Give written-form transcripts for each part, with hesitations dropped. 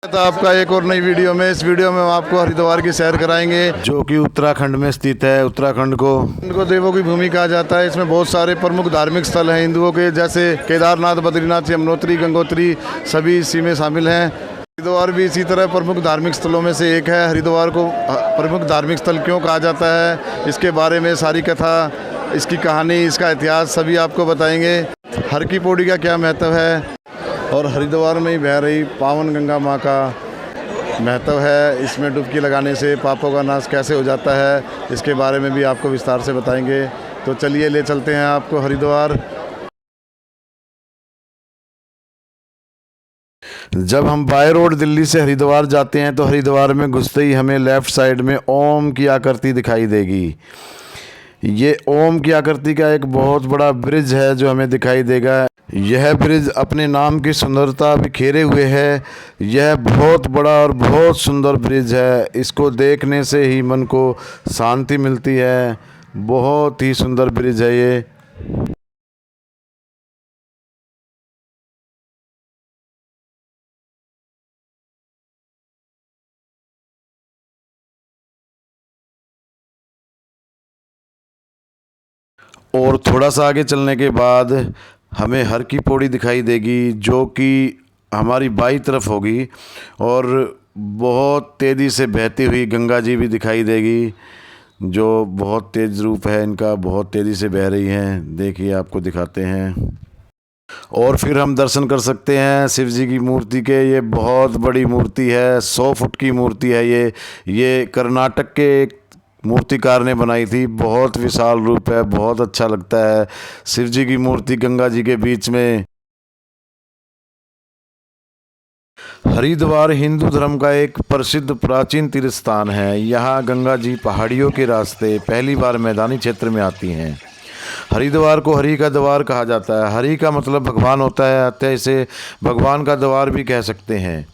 तो आपका एक और नई वीडियो में। इस वीडियो में हम आपको हरिद्वार की सैर कराएंगे, जो कि उत्तराखंड में स्थित है। उत्तराखंड को देवों की भूमि कहा जाता है। इसमें बहुत सारे प्रमुख धार्मिक स्थल हैं हिंदुओं के, जैसे केदारनाथ, बद्रीनाथ, यमुनोत्री, गंगोत्री, सभी इसी में शामिल हैं। हरिद्वार भी इसी तरह प्रमुख धार्मिक स्थलों में से एक है। हरिद्वार को प्रमुख धार्मिक स्थल क्यों कहा जाता है, इसके बारे में सारी कथा, इसकी कहानी, इसका इतिहास सभी आपको बताएंगे। हर की पौड़ी का क्या महत्व है और हरिद्वार में ही बह रही पावन गंगा माँ का महत्व है। इसमें डुबकी लगाने से पापों का नाश कैसे हो जाता है, इसके बारे में भी आपको विस्तार से बताएंगे। तो चलिए ले चलते हैं आपको हरिद्वार। जब हम बाय रोड दिल्ली से हरिद्वार जाते हैं तो हरिद्वार में घुसते ही हमें लेफ़्ट साइड में ओम की आकृति दिखाई देगी। ये ओम की आकृति का एक बहुत बड़ा ब्रिज है जो हमें दिखाई देगा। यह ब्रिज अपने नाम की सुंदरता बिखेरे हुए है। यह बहुत बड़ा और बहुत सुंदर ब्रिज है। इसको देखने से ही मन को शांति मिलती है। बहुत ही सुंदर ब्रिज है ये। और थोड़ा सा आगे चलने के बाद हमें हर की पौड़ी दिखाई देगी, जो कि हमारी बाईं तरफ होगी। और बहुत तेज़ी से बहती हुई गंगा जी भी दिखाई देगी, जो बहुत तेज़ रूप है इनका, बहुत तेज़ी से बह रही हैं। देखिए आपको दिखाते हैं। और फिर हम दर्शन कर सकते हैं शिव जी की मूर्ति के। ये बहुत बड़ी मूर्ति है, 100 फुट की मूर्ति है ये कर्नाटक के एक मूर्तिकार ने बनाई थी। बहुत विशाल रूप है, बहुत अच्छा लगता है शिव जी की मूर्ति गंगा जी के बीच में। हरिद्वार हिंदू धर्म का एक प्रसिद्ध प्राचीन तीर्थ स्थान है। यहाँ गंगा जी पहाड़ियों के रास्ते पहली बार मैदानी क्षेत्र में आती हैं। हरिद्वार को हरि का द्वार कहा जाता है। हरि का मतलब भगवान होता है, अतः इसे भगवान का द्वार भी कह सकते हैं।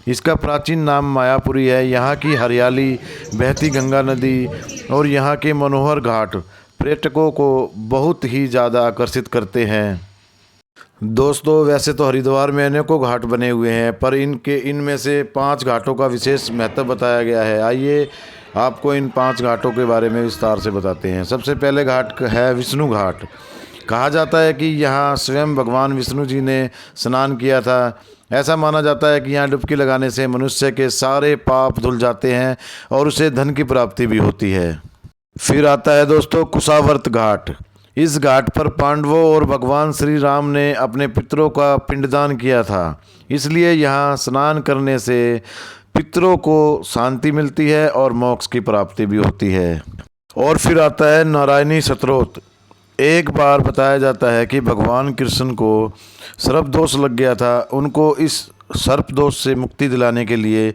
इसका प्राचीन नाम मायापुरी है। यहाँ की हरियाली, बहती गंगा नदी और यहाँ के मनोहर घाट पर्यटकों को बहुत ही ज़्यादा आकर्षित करते हैं। दोस्तों, वैसे तो हरिद्वार में अनेकों घाट बने हुए हैं, पर इनमें से 5 घाटों का विशेष महत्व बताया गया है। आइए आपको इन 5 घाटों के बारे में विस्तार से बताते हैं। सबसे पहले घाट है विष्णु घाट। कहा जाता है कि यहाँ स्वयं भगवान विष्णु जी ने स्नान किया था। ऐसा माना जाता है कि यहाँ डुबकी लगाने से मनुष्य के सारे पाप धुल जाते हैं और उसे धन की प्राप्ति भी होती है। फिर आता है दोस्तों कुशावर्त घाट। इस घाट पर पांडवों और भगवान श्री राम ने अपने पितरों का पिंडदान किया था, इसलिए यहाँ स्नान करने से पितरों को शांति मिलती है और मोक्ष की प्राप्ति भी होती है। और फिर आता है नारायणी सत्रोत। एक बार बताया जाता है कि भगवान कृष्ण को सर्प दोष लग गया था। उनको इस सर्प दोष से मुक्ति दिलाने के लिए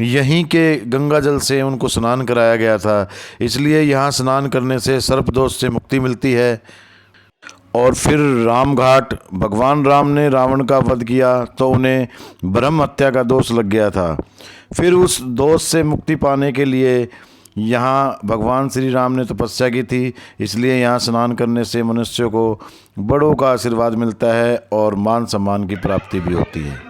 यहीं के गंगा जल से उनको स्नान कराया गया था, इसलिए यहाँ स्नान करने से सर्प दोष से मुक्ति मिलती है। और फिर राम घाट। भगवान राम ने रावण का वध किया तो उन्हें ब्रह्म हत्या का दोष लग गया था। फिर उस दोष से मुक्ति पाने के लिए यहाँ भगवान श्री राम ने तपस्या की थी, इसलिए यहाँ स्नान करने से मनुष्यों को बड़ों का आशीर्वाद मिलता है और मान सम्मान की प्राप्ति भी होती है।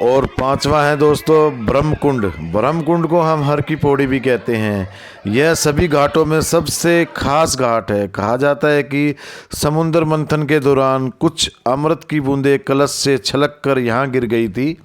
और 5वां है दोस्तों ब्रह्मकुंड। ब्रह्मकुंड को हम हर की पौड़ी भी कहते हैं। यह सभी घाटों में सबसे खास घाट है। कहा जाता है कि समुद्र मंथन के दौरान कुछ अमृत की बूंदें कलश से छलक कर यहाँ गिर गई थी।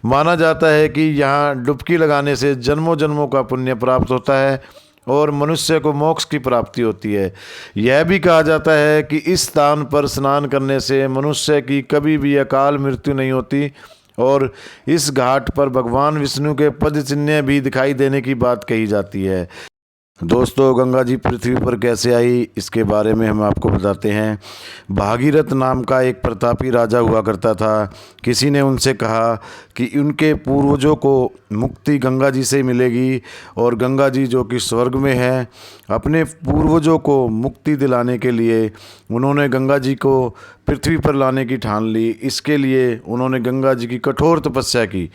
माना जाता है कि यहाँ डुबकी लगाने से जन्मों जन्मों का पुण्य प्राप्त होता है और मनुष्य को मोक्ष की प्राप्ति होती है। यह भी कहा जाता है कि इस स्थान पर स्नान करने से मनुष्य की कभी भी अकाल मृत्यु नहीं होती। और इस घाट पर भगवान विष्णु के पद चिन्ह भी दिखाई देने की बात कही जाती है। दोस्तों, गंगा जी पृथ्वी पर कैसे आई, इसके बारे में हम आपको बताते हैं। भागीरथ नाम का एक प्रतापी राजा हुआ करता था। किसी ने उनसे कहा कि उनके पूर्वजों को मुक्ति गंगा जी से मिलेगी और गंगा जी जो कि स्वर्ग में है, अपने पूर्वजों को मुक्ति दिलाने के लिए उन्होंने गंगा जी को पृथ्वी पर लाने की ठान ली। इसके लिए उन्होंने गंगा जी की कठोर तपस्या की।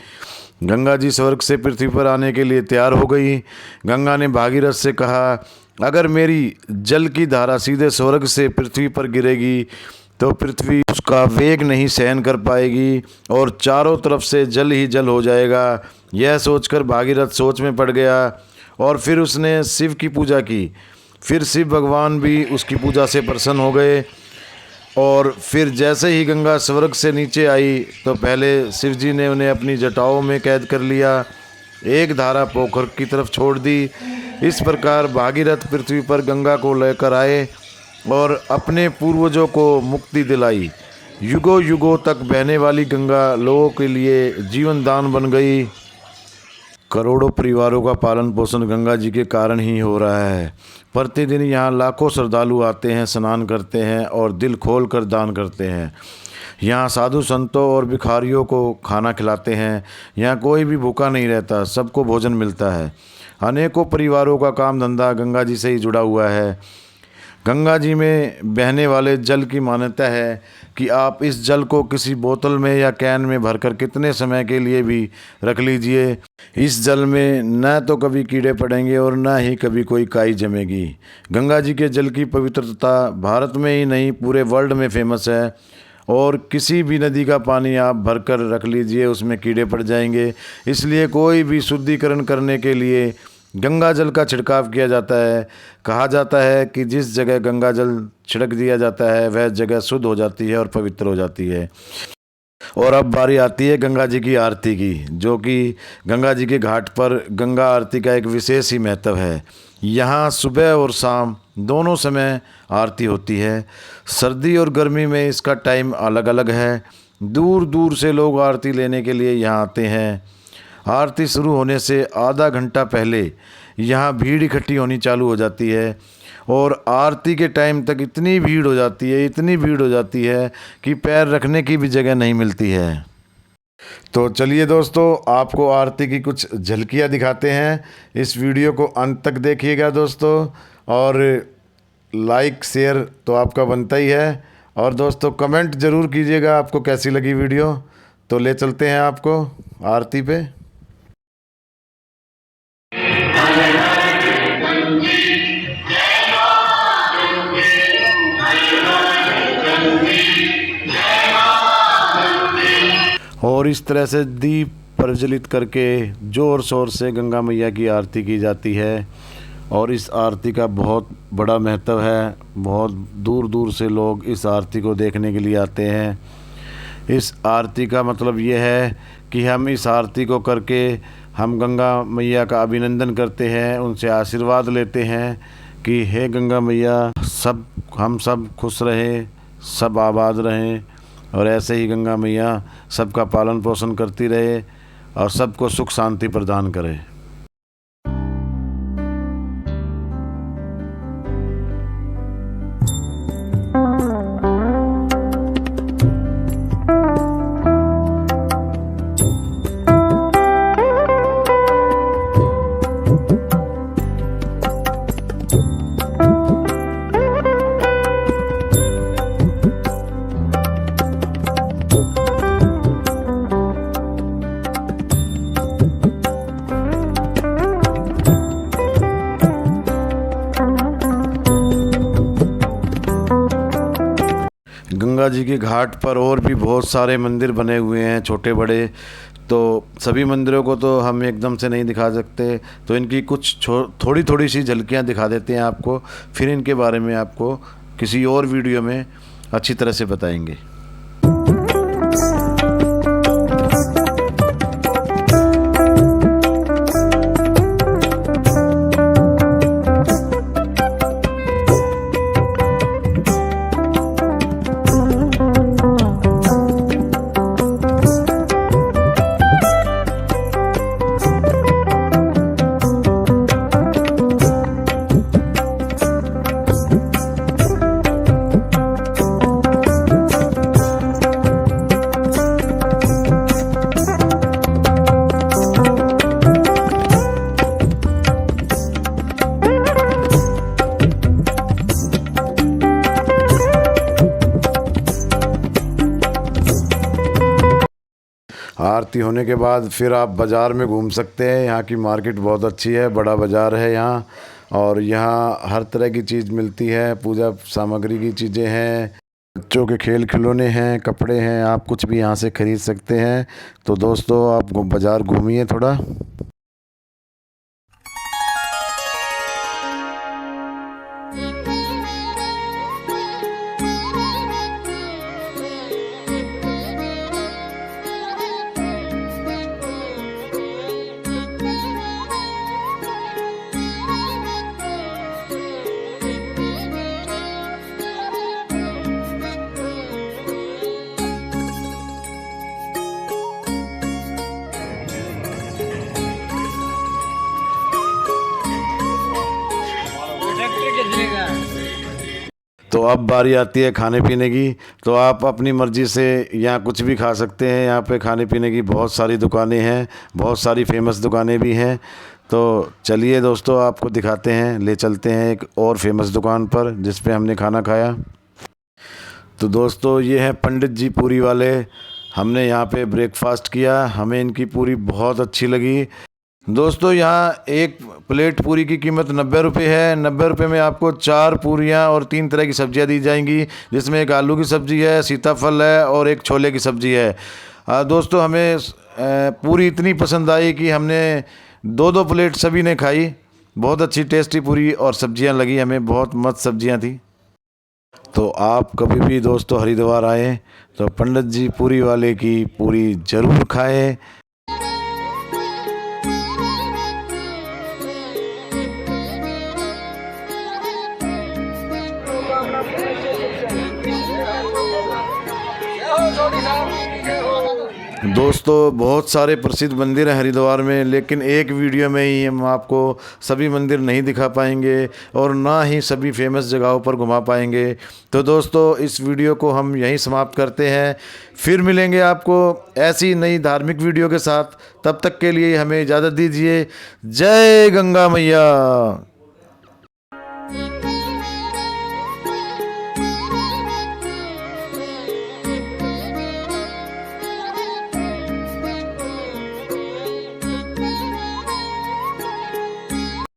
गंगा जी स्वर्ग से पृथ्वी पर आने के लिए तैयार हो गई। गंगा ने भागीरथ से कहा, अगर मेरी जल की धारा सीधे स्वर्ग से पृथ्वी पर गिरेगी तो पृथ्वी उसका वेग नहीं सहन कर पाएगी और चारों तरफ से जल ही जल हो जाएगा। यह सोचकर भागीरथ सोच में पड़ गया और फिर उसने शिव की पूजा की। फिर शिव भगवान भी उसकी पूजा से प्रसन्न हो गए और फिर जैसे ही गंगा स्वर्ग से नीचे आई तो पहले शिव जी ने उन्हें अपनी जटाओं में कैद कर लिया, एक धारा पोखर की तरफ छोड़ दी। इस प्रकार भागीरथ पृथ्वी पर गंगा को लेकर आए और अपने पूर्वजों को मुक्ति दिलाई। युगों युगों तक बहने वाली गंगा लोगों के लिए जीवन दान बन गई। करोड़ों परिवारों का पालन पोषण गंगा जी के कारण ही हो रहा है। प्रतिदिन यहाँ लाखों श्रद्धालु आते हैं, स्नान करते हैं और दिल खोल कर दान करते हैं। यहाँ साधु संतों और भिखारियों को खाना खिलाते हैं। यहाँ कोई भी भूखा नहीं रहता, सबको भोजन मिलता है। अनेकों परिवारों का काम धंधा गंगा जी से ही जुड़ा हुआ है। गंगा जी में बहने वाले जल की मान्यता है कि आप इस जल को किसी बोतल में या कैन में भरकर कितने समय के लिए भी रख लीजिए। इस जल में न तो कभी कीड़े पड़ेंगे और न ही कभी कोई काई जमेगी। गंगा जी के जल की पवित्रता भारत में ही नहीं पूरे वर्ल्ड में फेमस है और किसी भी नदी का पानी आप भरकर रख लीजिए, उसमें कीड़े पड़ जाएंगे। इसलिए कोई भी शुद्धिकरण करने के लिए गंगा जल का छिड़काव किया जाता है। कहा जाता है कि जिस जगह गंगा जल छिड़क दिया जाता है वह जगह शुद्ध हो जाती है और पवित्र हो जाती है। और अब बारी आती है गंगा जी की आरती की, जो कि गंगा जी के घाट पर गंगा आरती का एक विशेष ही महत्व है। यहाँ सुबह और शाम दोनों समय आरती होती है। सर्दी और गर्मी में इसका टाइम अलग अलग है। दूर दूर से लोग आरती लेने के लिए यहाँ आते हैं। आरती शुरू होने से आधा घंटा पहले यहाँ भीड़ इकट्ठी होनी चालू हो जाती है और आरती के टाइम तक इतनी भीड़ हो जाती है कि पैर रखने की भी जगह नहीं मिलती है। तो चलिए दोस्तों, आपको आरती की कुछ झलकियाँ दिखाते हैं। इस वीडियो को अंत तक देखिएगा दोस्तों, और लाइक शेयर तो आपका बनता ही है। और दोस्तों कमेंट ज़रूर कीजिएगा आपको कैसी लगी वीडियो। तो ले चलते हैं आपको आरती पे। और इस तरह से दीप प्रज्वलित करके ज़ोर शोर से गंगा मैया की आरती की जाती है। और इस आरती का बहुत बड़ा महत्व है। बहुत दूर दूर से लोग इस आरती को देखने के लिए आते हैं। इस आरती का मतलब ये है कि हम इस आरती को करके हम गंगा मैया का अभिनंदन करते हैं, उनसे आशीर्वाद लेते हैं कि हे गंगा मैया, हम सब खुश रहें, सब आबाद रहें और ऐसे ही गंगा मैया सबका पालन पोषण करती रहे और सबको सुख शांति प्रदान करे। गंगा जी के घाट पर और भी बहुत सारे मंदिर बने हुए हैं, छोटे बड़े। तो सभी मंदिरों को तो हम एकदम से नहीं दिखा सकते, तो इनकी कुछ थोड़ी थोड़ी सी झलकियाँ दिखा देते हैं आपको। फिर इनके बारे में आपको किसी और वीडियो में अच्छी तरह से बताएंगे। आरती होने के बाद फिर आप बाज़ार में घूम सकते हैं। यहाँ की मार्केट बहुत अच्छी है, बड़ा बाज़ार है यहाँ, और यहाँ हर तरह की चीज़ मिलती है। पूजा सामग्री की चीज़ें हैं। बच्चों के खेल खिलौने हैं, कपड़े हैं, आप कुछ भी यहाँ से खरीद सकते हैं। तो दोस्तों आप बाज़ार घूमिए थोड़ा। तो अब बारी आती है खाने पीने की। तो आप अपनी मर्ज़ी से यहाँ कुछ भी खा सकते हैं। यहाँ पे खाने पीने की बहुत सारी दुकानें हैं, बहुत सारी फेमस दुकानें भी हैं। तो चलिए दोस्तों आपको दिखाते हैं, ले चलते हैं एक और फेमस दुकान पर जिस पे हमने खाना खाया। तो दोस्तों ये है पंडित जी पूरी वाले। हमने यहाँ पे ब्रेकफास्ट किया, हमें इनकी पूरी बहुत अच्छी लगी। दोस्तों यहाँ एक प्लेट पूरी की कीमत 90 रुपये है। 90 रुपये में आपको 4 पूरियाँ और 3 तरह की सब्जियाँ दी जाएंगी, जिसमें एक आलू की सब्ज़ी है, सीताफल है और एक छोले की सब्ज़ी है। दोस्तों हमें पूरी इतनी पसंद आई कि हमने 2-2 प्लेट सभी ने खाई। बहुत अच्छी टेस्टी पूरी और सब्जियाँ लगी हमें, बहुत मस्त सब्जियाँ थी। तो आप कभी भी दोस्तों हरिद्वार आए तो पंडित जी पूरी वाले की पूरी ज़रूर खाएं। दोस्तों बहुत सारे प्रसिद्ध मंदिर हैं हरिद्वार में, लेकिन एक वीडियो में ही हम आपको सभी मंदिर नहीं दिखा पाएंगे और ना ही सभी फेमस जगहों पर घुमा पाएंगे। तो दोस्तों इस वीडियो को हम यहीं समाप्त करते हैं। फिर मिलेंगे आपको ऐसी नई धार्मिक वीडियो के साथ। तब तक के लिए हमें इजाज़त दीजिए। जय गंगा मैया।